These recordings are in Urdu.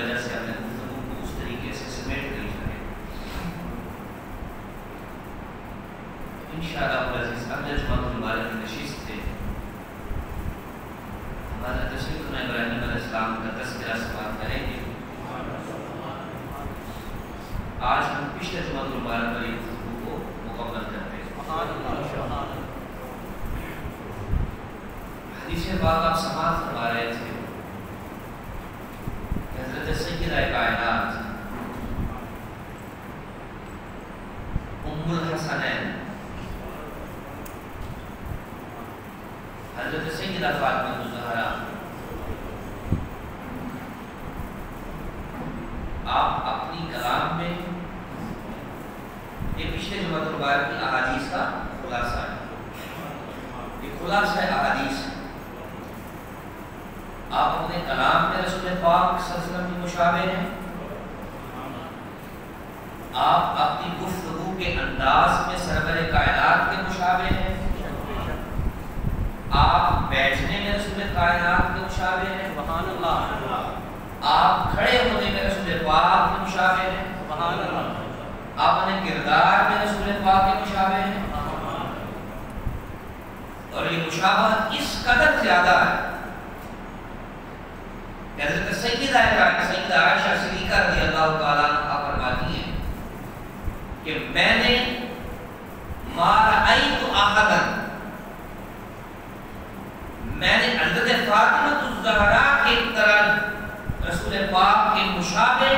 وجہ سے ہم نے گفتگو کو اس طریقے سے سمیٹ کر جائے. انشاءاللہ العزیز اگلے جمعہ مبارک کی نشست سے حضرت سیدنا ابراہیم علیہ السلام کا تذکرہ سماعت کریں گے. آج ہم پچھلے جمعہ مبارک والی گفتگو کو مکمل کرتے ہیں. حدیث پاک آپ سماعت فرما رہے تھے کہ حضرت سیدہ کائنات ام الحسنین حضرت سیدہ فاطمہ الزہرا آپ اپنی کلام میں یہ پچھلے جمعہ مبارک کی احادیث کا خلاصہ ہے. یہ خلاصہ احادیث ہے. آپ اپنے کلام میں رسول پاک صلی اللہ علیہ وسلم کی مشابہ ہیں. آپ اپنی گفتگو کے انداز میں سرور کائنات کے مشابہ ہیں. آپ بیٹھنے میں رسول کائنات کے مشابہ ہیں. سبحان اللہ. آپ کھڑے ہونے میں رسول پاک کے مشابہ ہیں. سبحان اللہ. آپ اپنے کردار میں رسول پاک کے مشابہ ہیں. اور یہ مشابہت اس قدر زیادہ ہے کہ حضرت سیدہ عائشہ صدیقہ رضی اللہ تعالیٰ عنہا فرماتی ہیں کہ میں نے ما رأیت احدا، میں نے حضرت فاطمہ الزہرا کی طرح رسول پاک کے مشابہ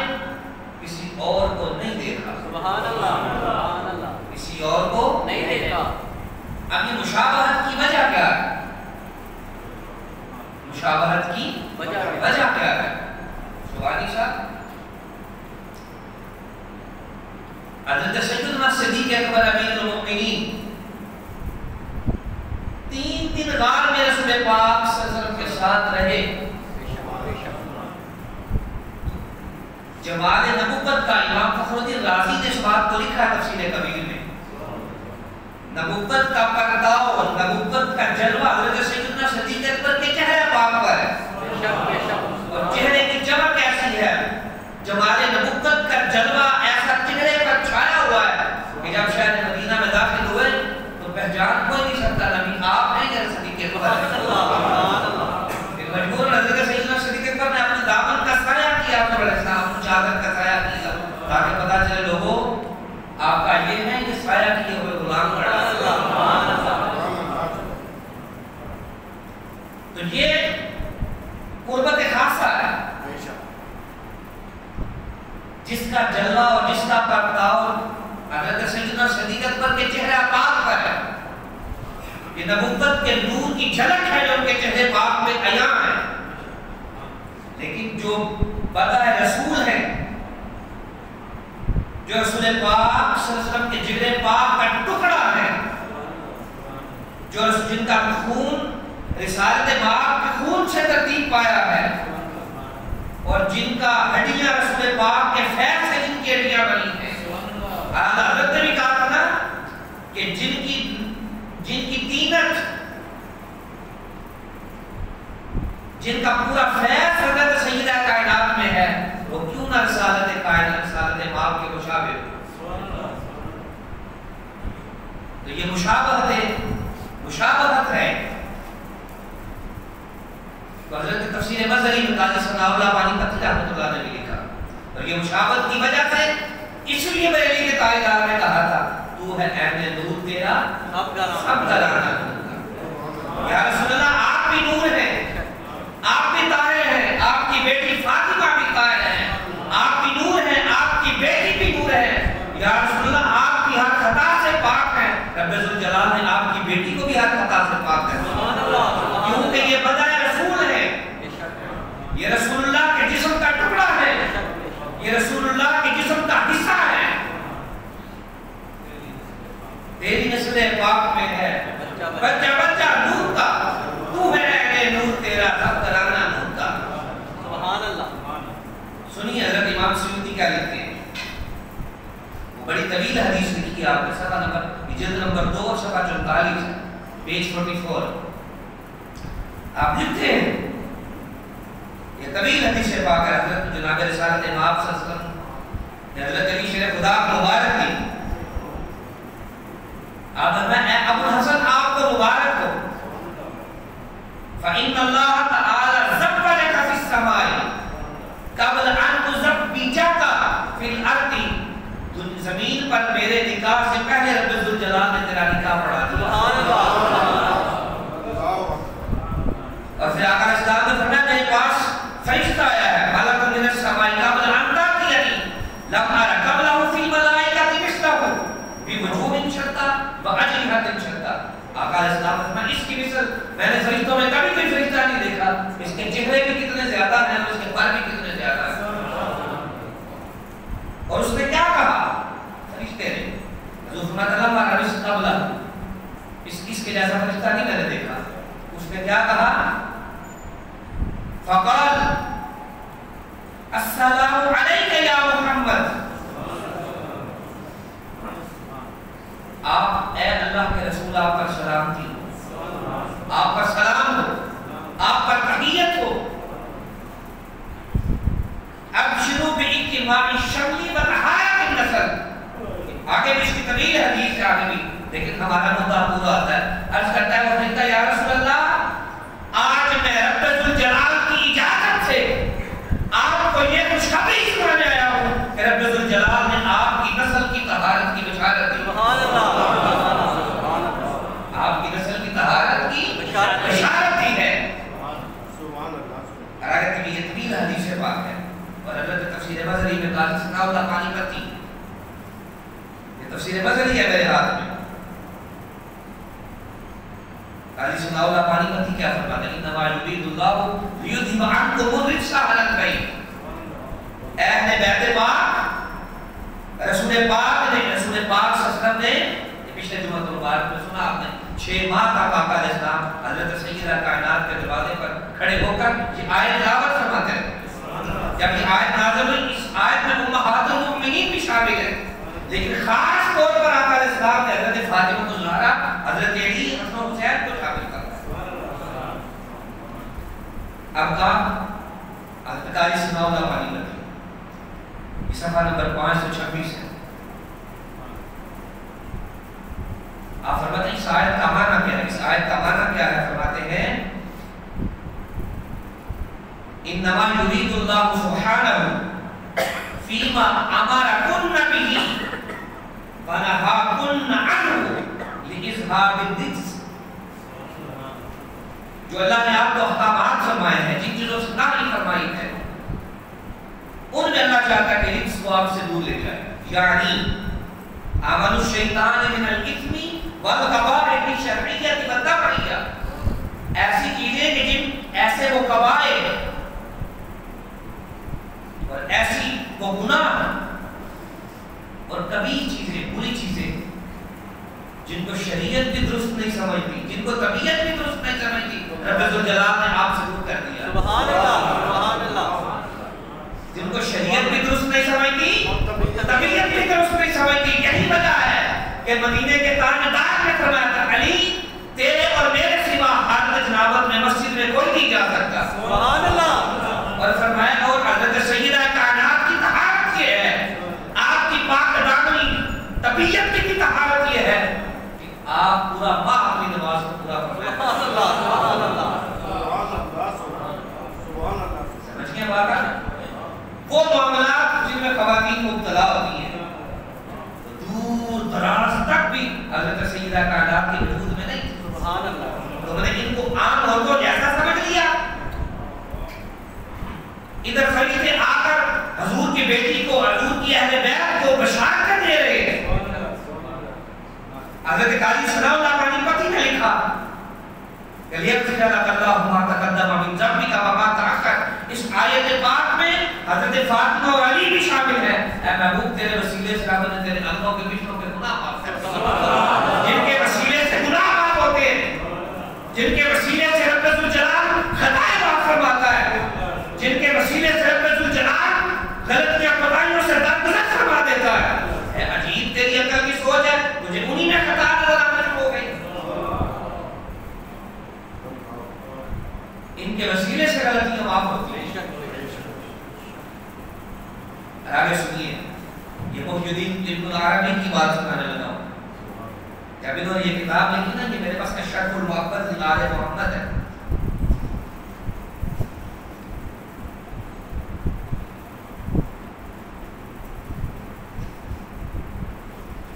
کسی اور کو نہیں دیکھا. سبحان اللہ. سبحان اللہ. کسی اور کو نہیں دیکھا. اب یہ مشابہت کی وجہ کیا ہے؟ مشابہت کی وجہ کیا ہے؟ سوانی صاحب حضرت سیدنا صدیق اکبر امیر المؤمنین 3 دن غار میں رسول پاک صلی اللہ علیہ وسلم کے ساتھ رہے. جمال نبوت کا امام فخر الدین رازی نے اس بات کو لکھا ہے تفسیر کبیر میں. نبوت کا پرداؤ، نبوت کا جلوہ حضرت سیدنا صدیق اکبر کے چہرے پاک پر ہے. اور چہرے کی جمع کیسی ہے؟ جمال نبوت کا جلوہ ایسا چہرے پر چھایا ہوا ہے کہ جب شہر مدینہ میں داخل ہوئے تو پہچان کوئی نہیں سکتا نبی آپ ہیں یا صدیق اکبر. مجبور حضرت سیدنا صدیق اکبر نے اپنے دامن کا سایہ کیا، اپنے چادر کا سایہ کیا تاکہ پتہ چلے لوگوں آپ کا یہ ہے کہ سایہ کیے ہوئے غلام کھڑا. تو یہ قربت خاصہ ہے جس کا جلوہ اور جس کا پرتاؤ حضرت سیدنا صدیق اکبر کے چہرہ پاک پر ہے. یہ نبوت کے نور کی جھلک ہے جو ان کے چہرے پاک میں عیاں ہے. لیکن جو بدع رسول ہے، جو رسول پاک صلی اللہ علیہ وسلم کے جگر پاک کا ٹکڑا ہے، جو جن کا خون رسالت پاک کے خون سے ترتیب پایا ہے، اور جن کا ہڈیاں رسول پاک کے فیض سے جن کی ہڈیاں بنی ہیں. حضرت نے بھی کہا تھا نا کہ جن کی تینت، جن کا پورا فیض حضرت سیدہ کائنات میں ہے، وہ کیوں نہ رسالت کائنات، رسالت پاک کے مشابہ. تو یہ مشابہت ہے. تو حضرت تفسیر مظہری میں قاضی ثناء اللہ پانی پتی رحمۃ اللہ نے بھی لکھا. اور یہ مشابہت کی وجہ سے اس لیے بریلی کے تاجدار نے کہا تھا تو ہے عین نور تیرا سب گھرانا نور کا. یا رسول اللہ آپ بھی نور ہیں، آپ بھی طاہر ہیں، آپ کی بیٹی فاطمہ بھی طاہر ہیں، آپ بھی نور ہیں، آپ کی بیٹی بھی نور ہے. یا رسول اللہ آپ کی ہر خطا سے پاک ہیں. رب ذوالجلال نے آپ کی بیٹی کو بھی ہر خطا سے پاک ہے. کیونکہ یہ بدع رسول ہے، یہ رسول اللہ کے جسم کا ٹکڑا ہے، یہ رسول اللہ کے جسم کا حصہ ہے. تیری نسل پاک میں ہے بچہ بچہ نور کا، تو ہے اے نور تیرا سب گھرانا نور کا. سبحان اللہ. سنیے حضرت امام سیوطی کیا لکھتے ہیں. وہ بڑی طویل حدیث لکھی ہے آپ نے، صفحہ نمبر جلد نمبر 2 صفحہ 44 پیج 44. آپ لکھتے ہیں یہ طویل حدیث پاک ہے حضرت جناب رسالت امام صلی اللہ علیہ وسلم نے حضرت علی شیر خدا مبارک کی. آپ فرمائیں اے ابو الحسن آپ کو مبارک ہو. فَإِنَّ اللَّهَ تَعَالَى زَوَّجَكَ فِي السَّمَاءِ قَبْلَ أَنْ أُزَوِّجَكَ فِي الْأَرْضِ. زمین پر میرے نکاح سے پہلے رب ذوالجلال نے تیرا نکاح پڑھا دیا. اور پھر آقا اسلام نے فرمایا میرے پاس فرشتہ آیا ہے ملک من السماء قبل ان تأتيني لم أر قبله في الملائكة مثله بوجوه شتى وأجنحة شتى. آقا اسلام نے فرمایا اس کی مثل میں نے فرشتوں میں کبھی کوئی فرشتہ نہیں دیکھا. اس کے چہرے بھی کتنے زیادہ ہیں اور اس کے پر بھی کتنے زیادہ ہیں. اور اس نے کیا کہا فرشتے نے حضور فرماتے ہیں لما رأيت قبله اس کے جیسا فرشتہ نہیں میں نے دیکھا. اس نے کیا کہا فقال السلام علیک یا محمد. آپ اے اللہ کے رسول آپ پر سلامتی ہو, آپ پر سلام ہو, آپ پر تحیت ہو. ابشروا باجتماع الشمل وتحایت النسل. آگے بھی اس کی طویل حدیث ہے آگے بھی لیکن ہمارا مدعا پورا ہوتا ہے. عرض کرتا ہے وہ کہتا ہے یا رسول اللہ آج میں رب ذوالجلال کی اجازت سے آپ کو یہ خوشخبری سنانے آیا ہوں کہ رب ذوالجلال نے آپ کی نسل کی طہارت کی بشارت دی. سبحان اللہ. آپ کی نسل کی طہارت کی بشارت دی ہے. سبحان اللہ. حالانکہ یہ طویل حدیث پاک ہے اور حضرت تفسیر مظہری میں قاضی ثناء اللہ پانی پتی یہ تفسیر مظہری ہے میرے ہاتھ میں. قاضی ثناء اللہ پانی پتی کیا فرماتے ہیں انما یرید اللہ لیذھب عنکم الرجس اہل البیت. اہل بیت پاک رسول پاک صلی اللہ علیہ وسلم نے پچھلے جمعہ مبارک میں سنا آپ نے 6 ماہ تک آقا علیہ السلام حضرت سیدہ کائنات کے دروازے پر کھڑے ہو کر یہ آیت تلاوت فرماتے ہیں. جب یہ آیت نازل ہوئی اس آیت میں امہات المؤمنین بھی شامل ہیں لیکن خاص طور پر آقا علیہ السلام نے حضرت فاطمہ الزہرا حضرت علی حسن و حسین کو شامل کر دیا. اب کا حضرت قاضی ثناء اللہ پانی پتی یہ صفحہ نمبر 526 ہے. آپ فرماتے ہیں اس آیت کا معنی کیا ہے؟ اس آیت کا معنی کیا ہے؟ فرماتے ہیں انما یرید اللہ سبحانہ فیما امرکن به ونہاکن عنہ لاذھاب الرجس. جو اللہ نے آپ کو احکامات فرمائے ہیں جن چیزوں سے نہی فرمائی ہے ان میں اللہ چاہتا ہے کہ رجس کو آپ سے دور لے جائے. یعنی عمل الشیطان من الاثم والقبائح الشرعیہ والتبعیہ. ایسی چیزیں کہ جن ایسے وہ قبائح اور ایسی وہ گناہ اور کبھی چیزیں بری چیزیں جن کو شریعت بھی درست نہیں سمجھتی جن کو طبیعت بھی درست نہیں سمجھتی رب ذوالجلال نے آپ سے دور کر دیا. سبحان اللہ. سبحان اللہ. جن کو شریعت بھی درست نہیں سمجھتی طبیعت بھی درست نہیں سمجھتی. یہی وجہ ہے کہ مدینے کے تاجدار نے فرمایا تھا علی تیرے اور میرے سوا حالت جنابت میں مسجد میں کوئی نہیں جا سکتا. سبحان اللہ. اور فرمایا اور حضرت سیدہ کائنات کی طہارت یہ ہے آپ کی پاک دامنی طبیعت کی بھی طہارت یہ ہے کہ آپ پورا ماہ اپنی نماز کو پورا فرمائیں. سبحان اللہ. سبحان اللہ. سبحان اللہ. سمجھ گئے بات ہے؟ وہ معاملات جن میں خواتین مبتلا ہوتی ہیں دور دراز تک بھی حضرت سیدہ کائنات کی حدود میں نہیں. سبحان اللہ. لوگوں نے ان کو عام عورتوں جیسا سمجھ لیا. ادھر فرشتے آ کر حضور کی بیٹی کو حضور کی اہل بیت کو بشارت دے رہے ہیں. حضرت قاضی ثناء اللہ پانی پتی نے لکھا کہ لیغفر لک اللہ ما تقدم من ذنبک وما تأخر. اس آیت پاک میں حضرت فاطمہ اور علی بھی شامل ہیں. اے محبوب تیرے وسیلے سے رب نے تیرے انگوں کے پچھلوں کے گناہ معاف کر دیے. جن کے وسیلے سے گناہ معاف ہوتے ہیں جن کے وسیلے سے رب ذوالجلال خطائیں معاف فرماتا ہے جن کے وسیلے سے رب ذوالجلال غلطیاں کوتاہیوں سے درگزر فرما دیتا ہے. عجیب تیری عقل کی سوچ ہے مجھے انہی میں خطا نظر آنا شروع ہو گئی. ان کے وسیلے سے غلطیاں معاف ہوتی ہیں. آگے سنیے، یہ محی الدین ابن عربی کی بات سنانے لگا ہوں. جب انہوں نے یہ کتاب لکھی نا، یہ میرے پاس اشرف المحبت لآل محمد ہے.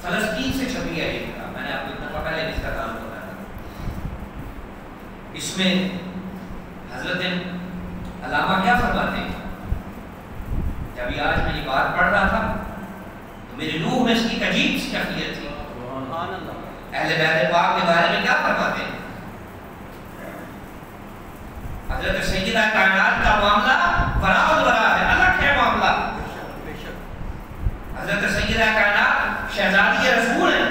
فلسطین سے چھپی ہے یہ کتاب، میں نے آپ کو اتنا پہلے اس کا کام بتایا تھا. اس میں حضرت علامہ کیا فرماتے ہیں؟ جب آج میں یہ بات پڑھ رہا تھا تو میری روح میں اس کی عجیب سی کیفیت تھی. اہل بیت پاک کے بارے میں کیا فرماتے ہیں؟ حضرت سیدہ کائنات کا معاملہ وراء الورا ہے، الگ ہے معاملہ. حضرت سیدہ کائنات شہزادی رسول ہیں.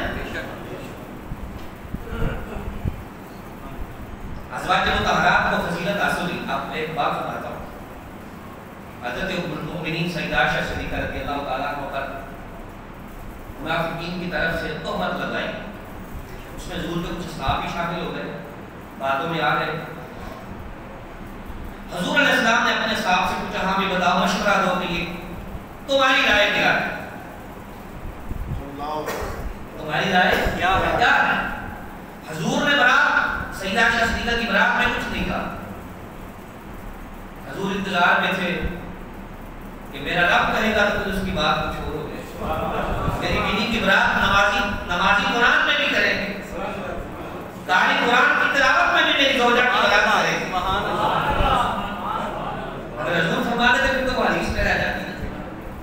ازواج مطہرات کو فضیلت حاصل ہوئی. آپ ایک بات سناتا ہوں. حضرت ام المؤمنین سیدہ عائشہ صدیقہ رضی اللہ تعالیٰ عنہ پر منافقین کی طرف سے تہمت لگائی. اس میں حضور کے کچھ صحابی شامل ہو گئے، باتوں میں آ گئے. حضور علیہ السلام نے اپنے صحابہ سے پوچھا، ہاں بھی بتاؤ، مشورہ دو کہ یہ تمہاری رائے کیا ہے؟ تمہاری رائے کیا ہے؟ حضور نے برات سیدہ عائشہ صدیقہ کی برات میں کچھ نہیں کہا. حضور انتظار میں تھے کہ میرا رب کہے گا تو اس کی بات کچھ اور ہوگی. میری بیوی کی برات نمازی قرآن میں بھی کریں گے، قاری قرآن کی تلاوت میں بھی میری زوجہ کی برات کریں گے. اگر حضور فرماتے تھے پھر تو حدیث میں رہ جاتی ہے،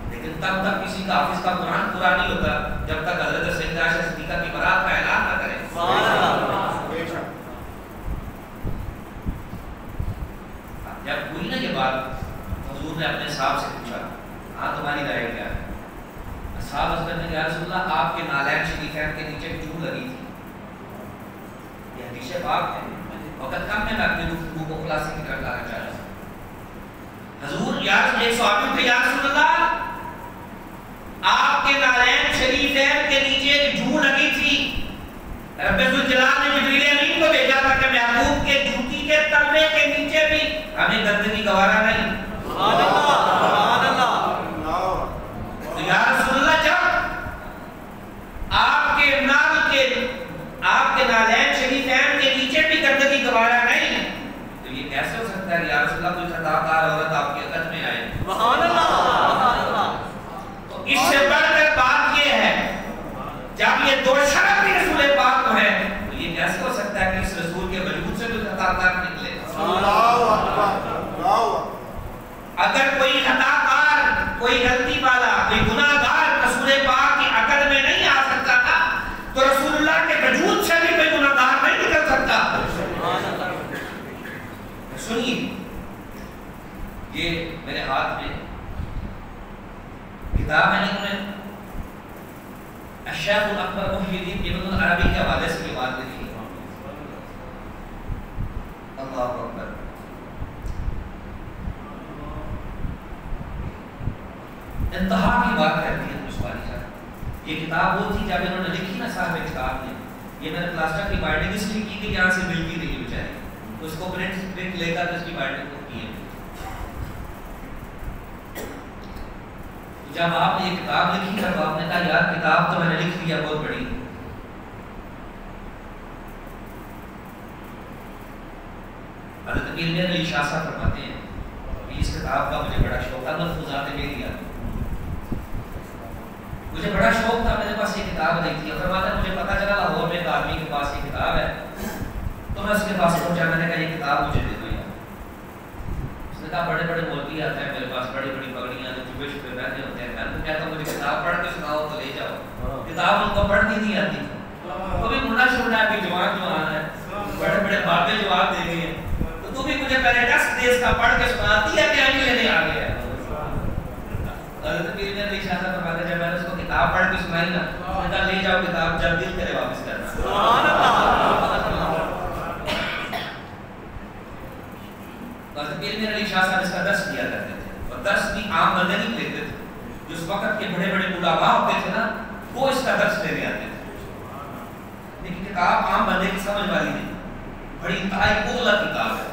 لیکن تب تک کسی کا حافظ کا قرآن پورا نہیں ہوتا جب تک حضرت سیدہ عائشہ صدیقہ کی برات کا اعلان نہ کرے. جب ہوئی نا یہ بات، حضور نے اپنے صاحب سے پوچھا، ہاں تمہاری رائے کیا ہے؟ صاحب حضرت نے کہا، رسول اللہ آپ کے نالین شریفین کے نیچے جو لگی تھی. یہ حدیث پاک ہے. وقت کم ہے، میں اپنی گفتگو کو خلاصے کی طرف لانا چاہ رہا ہوں. حضور یار ایک صحابی تھے، یا رسول اللہ آپ کے نالین شریفین کے نیچے جو لگی تھی. رب ذوالجلال نے جبریل امین کو بھیجا تھا کہ محبوب کے جوتی کے تلوے کے نیچے بھی ہمیں گندگی گوارا نہیں. سبحان اللہ، سبحان اللہ. تو یا رسول اللہ جب آپ کے نالین شریفین کے نیچے بھی گندگی گوارا نہیں، تو یہ کیسے ہو سکتا ہے کہ یا رسول اللہ کوئی خطا کار عورت آپ کے قدم میں آئے؟ سبحان اللہ، سبحان اللہ. تو اس سے بڑھ کر بات یہ ہے، جب یہ دو شرط بھی رسول پاک کو ہے تو یہ کیسے ہو سکتا ہے کہ اس رسول کے وجود سے کوئی خطا کار نکلے؟ اگر کوئی خطا کار، کوئی غلطی والا، کوئی گناہ گار رسول پاک کی عقل میں نہیں آ سکتا تھا تو رسول اللہ کے وجود سے بھی کوئی گناہ گار نہیں نکل سکتا. سنیے، یہ میرے ہاتھ میں کتاب ہے، انہوں نے الشیخ الاکبر محی الدین ابن عربی کے حوالے سے یہ بات لکھی. اللہ اکبر. انتہا کی بات کرتی ہے مصباحی صاحب. یہ کتاب وہ تھی جب انہوں نے لکھی نا صاحب کتاب نے، یہ میں نے پلاسٹر کی بائنڈنگ اس لیے کی کہ یہاں سے ملتی نہیں بیچاری، اس کو پرنٹ لے کر اس کی بائنڈنگ کو کی ہے. جب آپ نے یہ کتاب لکھی تب آپ نے کہا یار کتاب تو میں نے لکھ لیا بہت بڑی. حضرت پیر میرے علی شاہ صاحب فرماتے ہیں کہ اس کتاب کا مجھے بڑا شوق تھا. ملفوظات میری یاد مجھے بڑا شوق تھا، میرے پاس یہ کتاب نہیں تھی. فرماتا ہے مجھے پتا چلا لاہور میں ایک آدمی کے پاس یہ کتاب ہے، تو میں اس کے پاس پہنچا. میں نے کہا یہ کتاب مجھے دے دو یار. اس نے کہا بڑے بڑے مولوی آتے ہیں میرے پاس، بڑی بڑی پگڑیاں جو جبے شبے پہنے ہوتے ہیں. میں کہتا ہوں مجھے کتاب پڑھ کے سناؤ تو لے جاؤ. کتاب ان کو پڑھنی نہیں آتی. وہ بھی منڈا شمڈا ہے، جوان ہے، بڑے بڑے بابے جواب دے گئے ہیں، تو تو بھی مجھے پہلے ٹیسٹ دے اس کا پڑھ کے سناتی ہے کہ آئی لینے آ گیا. حضرت پیر نے علی شاہ صاحب فرماتے ہیں جب میں نے اس کو کتاب پڑھ کے سنائی نا، اس نے کہا لے جاؤ کتاب، جب دل کرے واپس کرنا. سبحان اللہ. حضرت پیر نے علی شاہ صاحب اس کا درس دیا کرتے تھے، اور درس بھی عام بندے نہیں لیتے تھے. جو اس وقت کے بڑے بڑے علماء ہوتے تھے نا، وہ اس کا درس لینے آتے تھے. لیکن کتاب عام بندے کی سمجھ والی نہیں، بڑی انتہائی اولا کتاب ہے.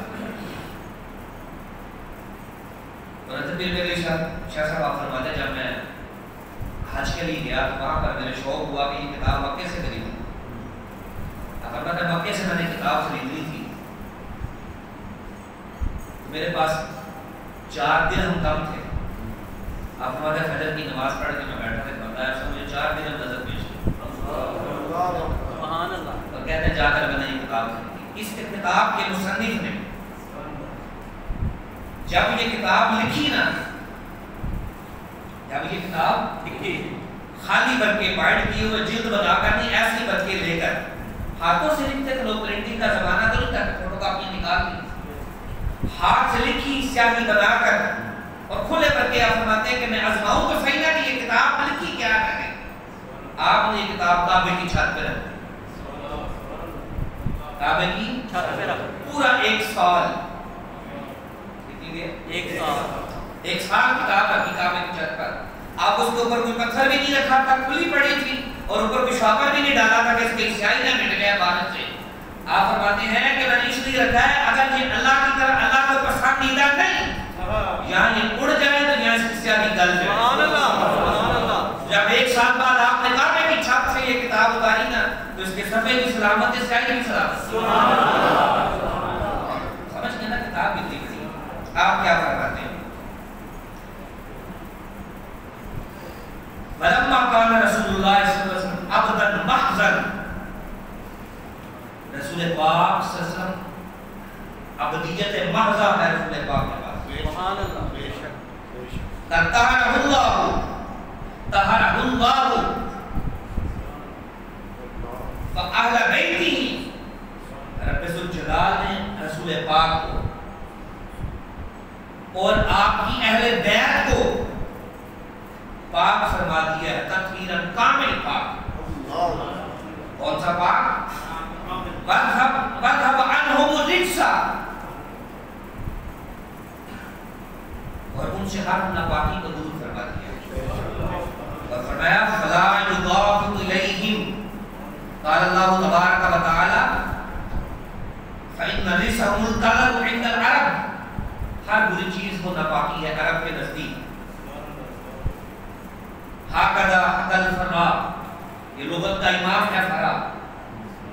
حضرت پیر میرے شاہ صاحب آپ فرماتے ہیں جب میں حج کے لیے گیا تو وہاں پر میرے شوق ہوا کہ یہ کتاب مکے سے خریدی. مکے سے میں نے کتاب خرید لی تھی. میرے پاس 4 درہم کم تھے. اب ہمارے فجر کی نماز پڑھ کے میں بیٹھا تھا, بتایا سو مجھے 4 درہم نظر پیش کی. سبحان اللہ. تو کہتے ہیں جا کر میں نے یہ کتاب خریدی. اس کتاب کے مصنف نے جب یہ کتاب لکھی نا, جب یہ کتاب لکھی خالی برقے پائٹ کیے ہوئے جلد بنا کر نہیں, ایسی برقے لے کر ہاتھوں سے لکھتے تھے لوگ, پرنٹنگ کا زمانہ تو نہیں تھا, فوٹو کاپی نکال لی, ہاتھ سے لکھی سیاہی بنا کر اور کھلے برقے. آپ فرماتے ہیں کہ میں آزماؤں تو صحیح نہ کہ یہ کتاب میں لکھی کیا کرے. آپ نے یہ کتاب کعبے کی چھت پہ رکھی, کعبے کی چھت پہ رکھی پورا 1 سال. ایک سال کتاب رکھی کعبے کی چھت پر. آپ اس کے اوپر کوئی پتھر بھی نہیں رکھا تھا, کھلی پڑی تھی, اور اوپر کوئی شاپر بھی نہیں ڈالا تھا کہ اس کی سیاہی نہ مٹ جائے بارش سے. آپ فرماتے ہیں کہ میں نے اس لیے رکھا ہے اگر یہ اللہ کی طرف اللہ کو پسندیدہ نہیں, یہاں یہ اڑ جائے تو یہاں اس کی سیاہی گل جائے. سبحان اللہ. جب 1 سال بعد آپ نے کعبے کی چھت سے یہ کتاب اتاری نا تو اس کے صفحے کی سلامت ہے, سیاہی کی سلامت. سمجھ گئے نا کتاب کتنی بڑی. آپ کیا فرماتے ہیں؟ فلما كان رسول الله صلی اللہ علیہ وسلم عبدا محضا, رسول پاک صلی اللہ علیہ وسلم عبدیت محضا ہے رسول پاک کے پاس. سبحان اللہ. بے شک طہرہ اللہ فاہل بیتی, رب ذوالجلال نے رسول پاک کو اور آپ کی اہل بیت کو پاک فرما دیا ہے, تطہیرا کامل پاک. کون سا پاک؟ وَذْهَبْ عَنْهُمُ الرِّجْسَ, اور ان سے ہر ناپاکی کو دور فرما دیا. اور فرمایا فَلَا يُضَافُ إِلَيْهِمْ, قال اللہ تبارک و تعالی فَإِنَّ رِجْسَهُمُ الْقَذَرُ عِنْدَ الْعَرَبِ, ہر بری چیز کو ناپاکی ہے عرب کے نزدیک. ہاکذا حق الفرا, یہ لغت کا امام ہے فرا,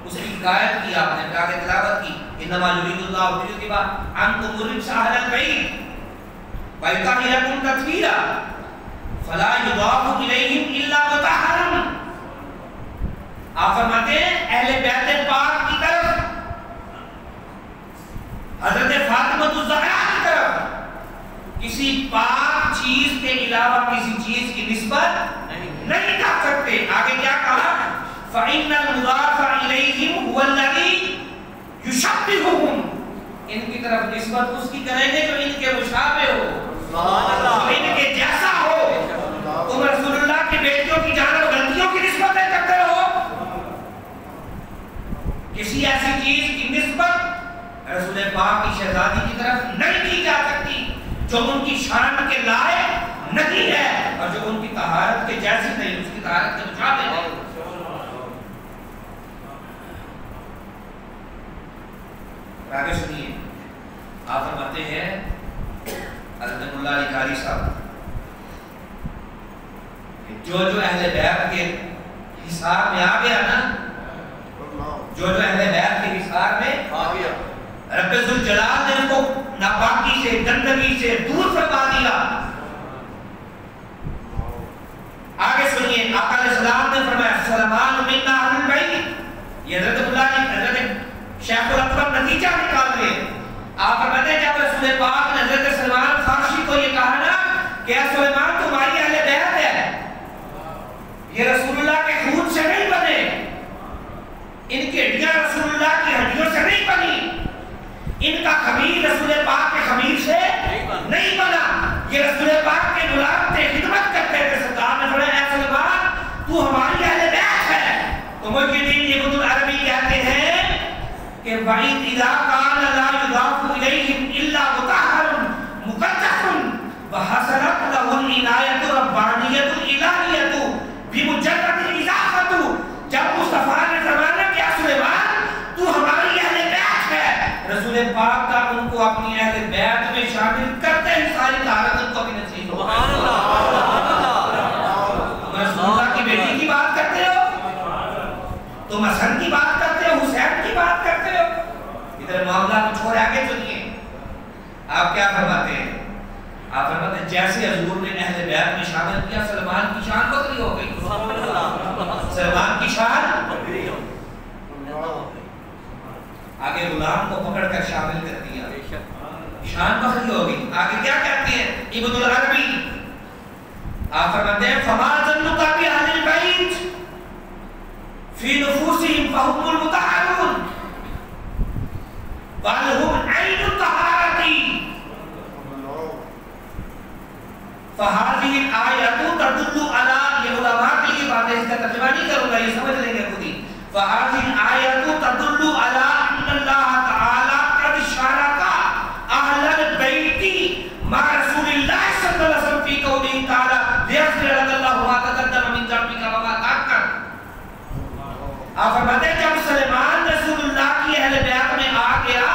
اس کی حکایت کی آپ نے, کیا تلاوت کی, انما یرید اللہ لیذھب عنکم الرجس اہل البیت ویطہرکم تطہیرا فلا یضاف الیہم الا مطہرا. آپ فرماتے ہیں اہل بیت پاک کی طرف, حضرت فاطمہ الزہرا کی طرف کسی پاک چیز کے علاوہ کسی چیز کی نسبت نہیں کر سکتے. آگے کیا کہا؟ فَإِنَّ الْمُضَافَ إِلَيْهِمْ هُوَ الَّذِي يُشَبِّهُهُمْ, ان کی طرف نسبت اس کی کریں گے جو ان کے مشابہ ہو, جو ان کے جیسا ہو. تم رسول اللہ کے بیٹیوں کی جانب غلطیوں کی نسبتیں کرتے ہو, کسی ایسی چیز کی نسبت رسول پاک کی شہزادی کی طرف نہیں کی جا سکتی جو ان کی شان کے لائق نہیں ہے, اور جو ان کی طہارت کے جیسی نہیں, اس کی طہارت کے مشابہ ہے. آگے سنیے, آپ فرماتے ہیں حضرت مولا علی قاری صاحب, جو اہل بیت کے حساب میں آ گیا نا, جو اہل بیت کے حساب میں آ گیا, رب ذوالجلال نے ان کو ناپاکی سے گندگی سے دور فرما دیا. آگے سنیے, آقا علیہ السلام نے فرمایا سلمان منا اہل البیت, یہ حضرت اللہ نے حضرت شیخ الاکبر نتیجہ نکال رہے. آپ فرماتے ہیں جب رسول پاک نے حضرت سلمان فارسی کو یہ کہا نا کہ اے سلمان تمہاری اہل بیت ہے, یہ رسول اللہ کے خون سے نہیں بنے, ان کی ہڈیاں رسول اللہ کی ہڈیوں سے نہیں بنی, ان کا خمیر رسول پاک کے خمیر سے نہیں بنا, یہ رسول پاک کے غلام تھے, خدمت کرتے تھے. سرکار نے فرمایا اے سلمان تو ہماری اہل بیت ہے. تو محدثین ابن العربی کہتے ہیں کہ وَإِذْ إِذَا كَانَ لَا يُضَافُ إِلَيْهِمْ إِلَّا مُطَهَّرٌ مُقَدَّسٌ وَحَصَلَتْ لَهُ الْعِنَایَةُ رَبَّانِیَّةُ الْإِلَٰهِیَّةُ بِمُجَرَّدِ الْإِضَافَةِ, جب مصطفیٰ نے فرمایا کہ اے سلیمان تو ہماری اہل بیت ہے, رسول پاک کا ان کو اپنی اہل بیت میں شامل کرتے ہیں, ساری طہارت ان کو بھی نصیب ہو. سبحان اللہ. نے کیا سلمان کی شان بکری ہو گئی. سلمان کی شان بکری ہو گئی. آگے غلام کو پکڑ کر شامل کر دیا, شان بکری ہو گئی. آگے کیا کہتے ہیں ابن العربی, آپ فرماتے ہیں فما ظنک بأہل البیت فی نفوسہم فہم المطہرون بل هم عین الطہارۃ فہذہ الآیۃ تدل علی, یہ علماء کے لیے بات ہے, اس کا ترجمہ نہیں کروں گا, یہ سمجھ لیں گے خود ہی. فہذہ الآیۃ تدل علی ان اللہ تعالی قد شارک اہل البیت مع رسول اللہ صلی اللہ علیہ وسلم فی قولہ تعالی لیغفر لک اللہ ما تقدم من ذنبک وما تأخر. آپ فرماتے ہیں جب سلیمان رسول اللہ کی اہل بیت میں آ گیا,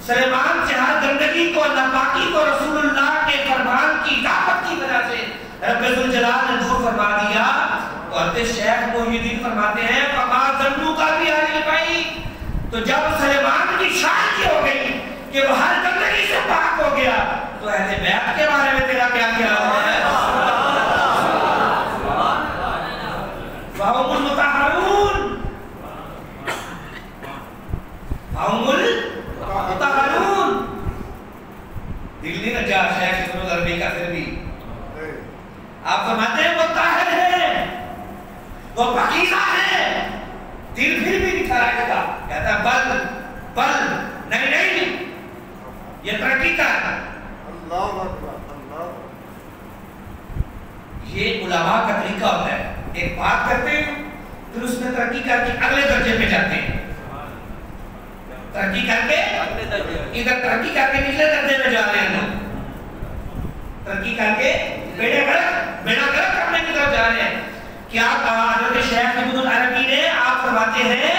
سلیمان سے ہر گندگی کو, ناپاکی کو رسول اللہ کے فرمان کی اطاعت کی وجہ سے رب ذوالجلال نے دور فرما دیا. اور شیخ محی الدین فرماتے ہیں فما ظنک بأہل البیت, تو جب سلیمان کی شان کی ہو گئی کہ وہ ہر گندگی سے پاک ہو گیا, تو اہل بیت کے بارے میں تیرا کیا خیال ہے؟ فَهُمُ الْمُطَهَّرُونَ, فَهُمُ الْمُطَهَّرُونَ. دل نہیں رجا شیخ ابن العربی کا پھر بھی آپ فرماتے ہیں وہ طاہر ہے, وہ پاکیزہ ہے, دل پھر بھی نہیں خراب کا, کہتا ہے بل نہیں یہ ترقی کر. اللہ اکبر. یہ علماء کا طریقہ ہوتا ہے, ایک بات کرتے ہیں پھر اس میں ترقی کر کے اگلے درجے پہ جاتے ہیں, ترقی کر کے ادھر ترقی کر کے نچلے درجے میں جا رہے ہیں لوگ, ترقی کر کے بیڑا گرک کرنے کی طرف جا رہے ہیں. کیا کہا حضرت شیخ ابن العربی نے؟ آپ فرماتے ہیں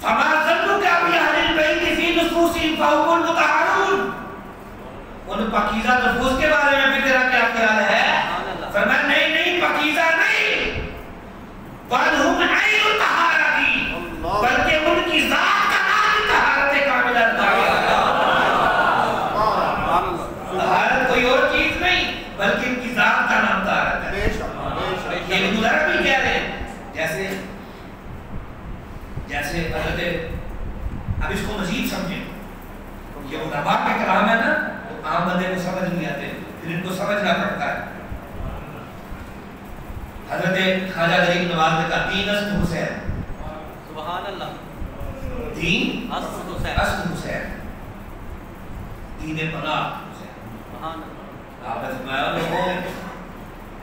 فما ظنک بأہل البیت فی نفوسہم فہم المطہرون, ان پاکیزہ نفوس کے بارے میں بھی تیرا کیا خیال ہے؟ فرمایا نہیں پاکیزہ نہیں, بل ہم عین الطہارۃ, بلکہ ان کی ذات کا نام طہارت کاملہ ہے. طہارت کوئی اور چیز نہیں بلکہ ان کی ذات کا نام طہارت ہے. یہ ابن العربی کہہ رہے ہیں جیسے حضرت, اب اس کو مزید سمجھیں, یہ علماء کا کلام ہے نا, عام بندے کو سمجھ نہیں آتے, پھر ان کو سمجھنا پڑتا ہے. حضرت خواجہ غریب نواز نے کہا دین اصل حسین, سبحان اللہ, دین اصل حسین, دین پناہ حسین. سبحان اللہ. آپ نے فرمایا لوگوں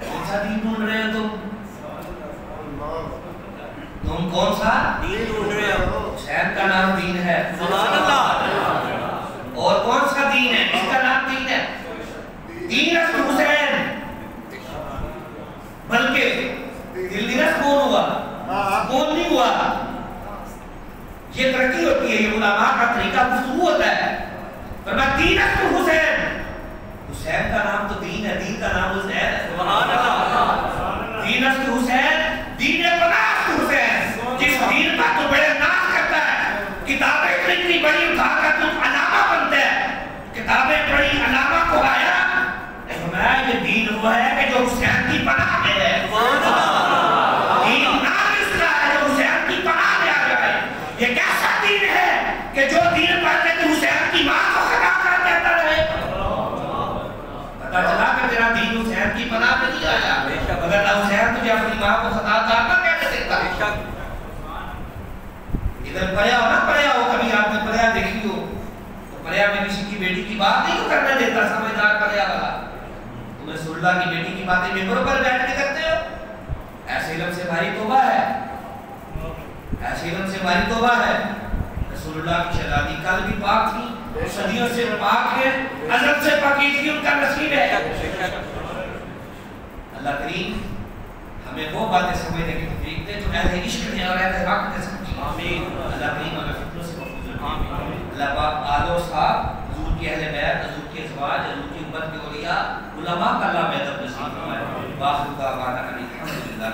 کون سا دین ڈھونڈ رہے ہیں تم کون سا دین ڈھونڈ رہے ہو؟ حسین کا نام دین ہے. سبحان اللہ. اور کون سا دین ہے؟ اس کا نام دین ہے, دین اصل حسین. بلکہ دل نرس کون ہوا, کون نہیں ہوا. یہ ترقی ہوتی ہے, یہ علماء کا طریقہ گفتگو ہوتا ہے. فرمایا دین اصل حسین, حسین کا نام تو دین ہے, دین کا نام حسین ہے. سبحان اللہ. دین اصل حسین, دین پناہ اصل حسین, جس دین پر تو بڑے ناز کرتا ہے. کتابیں اتنی بڑی اٹھا کر تم علامہ بنتے ہیں, کتابیں پڑھی علامہ کو آیا. فرمایا یہ دین ہوا ہے کہ جو حسین کی پناہ میں ہے. دین نام اس کا ہے جو حسین کی پناہ میں آ جائے. یہ کیسا دین ہے کہ جو دین پڑھتے تو حسین کی ماں کو خطا کر دیتا رہے. پتا چلا کہ تیرا دین حسین کی پناہ میں نہیں آیا, اگر نہ حسین تجھے اپنی ماں کو خطا کرنا کہتے دیتا. ادھر پڑھیا ہو نا, پڑھیا ہو, کبھی آپ نے پڑھیا دیکھی ہو تو پڑھیا میں کسی کی بیٹی کی بات نہیں کرنے دیتا, سمجھدار پڑھیا والا. تمہیں رسول اللہ کی بیٹی کی باتیں ممبروں پر بیٹھ کے کرتے ہو, ایسے علم سے ہماری توبہ ہے, ایسے علم سے ہماری توبہ ہے. رسول اللہ کی شہزادی کل بھی پاک تھی, صدیوں سے پاک ہے, ازل سے پاکیزگی ان کا نصیب ہے. اللہ کریم ہمیں وہ باتیں سمجھنے کی توفیق دے جو اہل عشق نے اور اہل حق نے سمجھی. آمین. اللہ کریم ہمیں فتنوں سے محفوظ رکھے. اللہ پاک آل و اصحاب, حضور کی اہل بیت, حضور کی ازواج, حضور کی امت کے اولیاء, علماء کا اللہ میں ادب نصیب فرمائے. باخر دعوانا الحمدللہ.